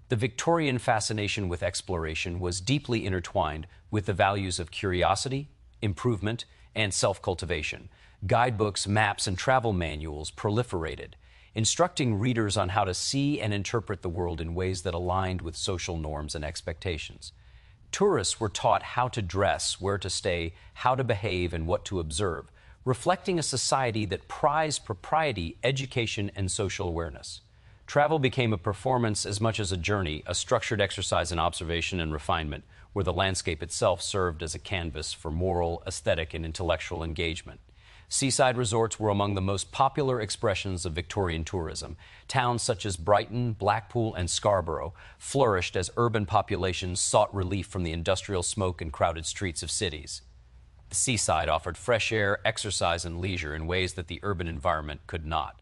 The Victorian fascination with exploration was deeply intertwined with the values of curiosity, improvement, and self-cultivation. Guidebooks, maps, and travel manuals proliferated, instructing readers on how to see and interpret the world in ways that aligned with social norms and expectations. Tourists were taught how to dress, where to stay, how to behave, and what to observe, reflecting a society that prized propriety, education, and social awareness. Travel became a performance as much as a journey, a structured exercise in observation and refinement, where the landscape itself served as a canvas for moral, aesthetic, and intellectual engagement. Seaside resorts were among the most popular expressions of Victorian tourism. Towns such as Brighton, Blackpool, and Scarborough flourished as urban populations sought relief from the industrial smoke and crowded streets of cities. The seaside offered fresh air, exercise, and leisure in ways that the urban environment could not.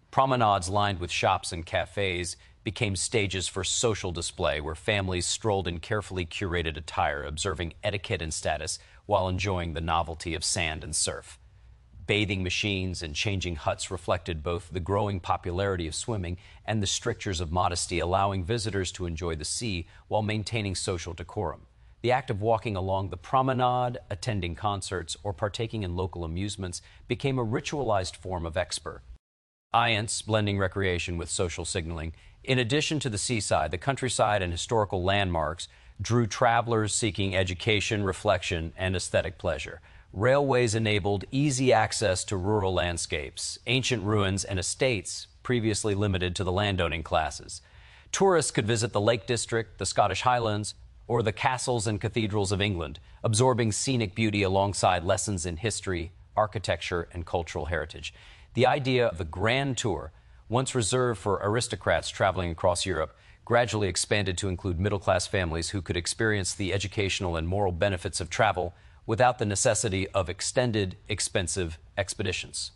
Promenades lined with shops and cafes became stages for social display where families strolled in carefully curated attire, observing etiquette and status while enjoying the novelty of sand and surf. Bathing machines and changing huts reflected both the growing popularity of swimming and the strictures of modesty, allowing visitors to enjoy the sea while maintaining social decorum. The act of walking along the promenade, attending concerts, or partaking in local amusements became a ritualized form of expo. Blending recreation with social signaling. In addition to the seaside, the countryside and historical landmarks drew travelers seeking education, reflection, and aesthetic pleasure. Railways enabled easy access to rural landscapes, ancient ruins, and estates previously limited to the landowning classes. Tourists could visit the Lake District, the Scottish Highlands, or the castles and cathedrals of England, absorbing scenic beauty alongside lessons in history, architecture, and cultural heritage. The idea of the Grand Tour, once reserved for aristocrats traveling across Europe, gradually expanded to include middle-class families who could experience the educational and moral benefits of travel without the necessity of extended, expensive expeditions.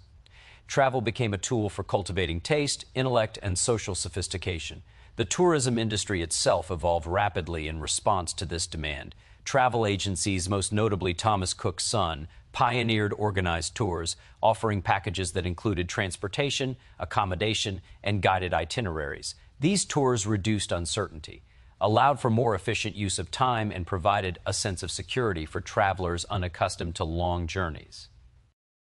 Travel became a tool for cultivating taste, intellect, and social sophistication. The tourism industry itself evolved rapidly in response to this demand. Travel agencies, most notably Thomas Cook's son, pioneered organized tours, offering packages that included transportation, accommodation, and guided itineraries. These tours reduced uncertainty, allowed for more efficient use of time, and provided a sense of security for travelers unaccustomed to long journeys.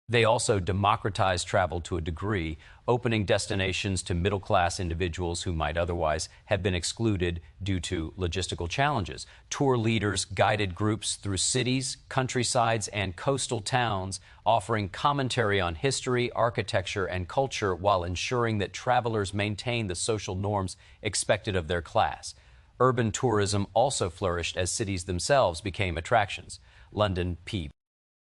They also democratized travel to a degree, opening destinations to middle-class individuals who might otherwise have been excluded due to logistical challenges. Tour leaders guided groups through cities, countrysides, and coastal towns, offering commentary on history, architecture, and culture while ensuring that travelers maintained the social norms expected of their class. Urban tourism also flourished as cities themselves became attractions. London,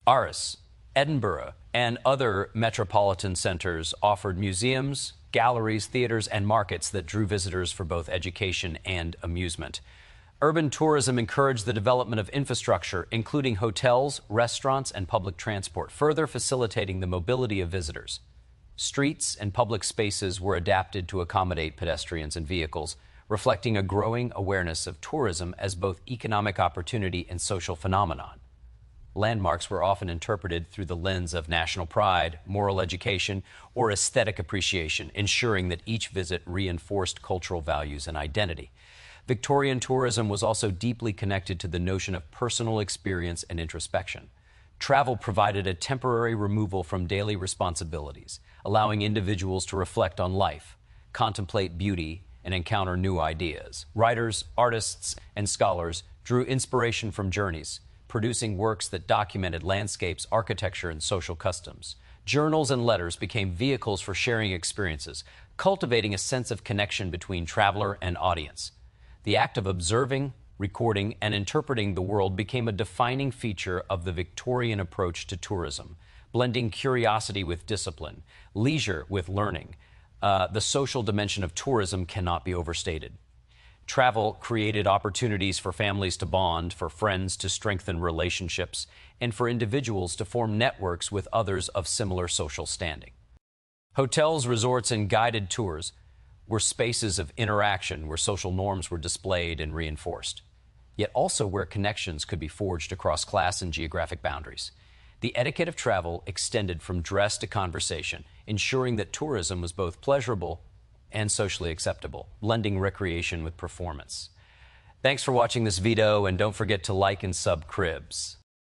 Paris, Edinburgh, and other metropolitan centers offered museums, galleries, theaters, and markets that drew visitors for both education and amusement. Urban tourism encouraged the development of infrastructure, including hotels, restaurants, and public transport, further facilitating the mobility of visitors. Streets and public spaces were adapted to accommodate pedestrians and vehicles, reflecting a growing awareness of tourism as both economic opportunity and social phenomenon. Landmarks were often interpreted through the lens of national pride, moral education, or aesthetic appreciation, ensuring that each visit reinforced cultural values and identity. Victorian tourism was also deeply connected to the notion of personal experience and introspection. Travel provided a temporary removal from daily responsibilities, allowing individuals to reflect on life, contemplate beauty, and encounter new ideas. Writers, artists, and scholars drew inspiration from journeys, producing works that documented landscapes, architecture, and social customs. Journals and letters became vehicles for sharing experiences, cultivating a sense of connection between traveler and audience. The act of observing, recording, and interpreting the world became a defining feature of the Victorian approach to tourism, blending curiosity with discipline, leisure with learning. The social dimension of tourism cannot be overstated. Travel created opportunities for families to bond, for friends to strengthen relationships, and for individuals to form networks with others of similar social standing. Hotels, resorts, and guided tours were spaces of interaction where social norms were displayed and reinforced, yet also where connections could be forged across class and geographic boundaries. The etiquette of travel extended from dress to conversation, ensuring that tourism was both pleasurable and socially acceptable, blending recreation with performance. Thanks for watching this video, and don't forget to like and sub Cribs.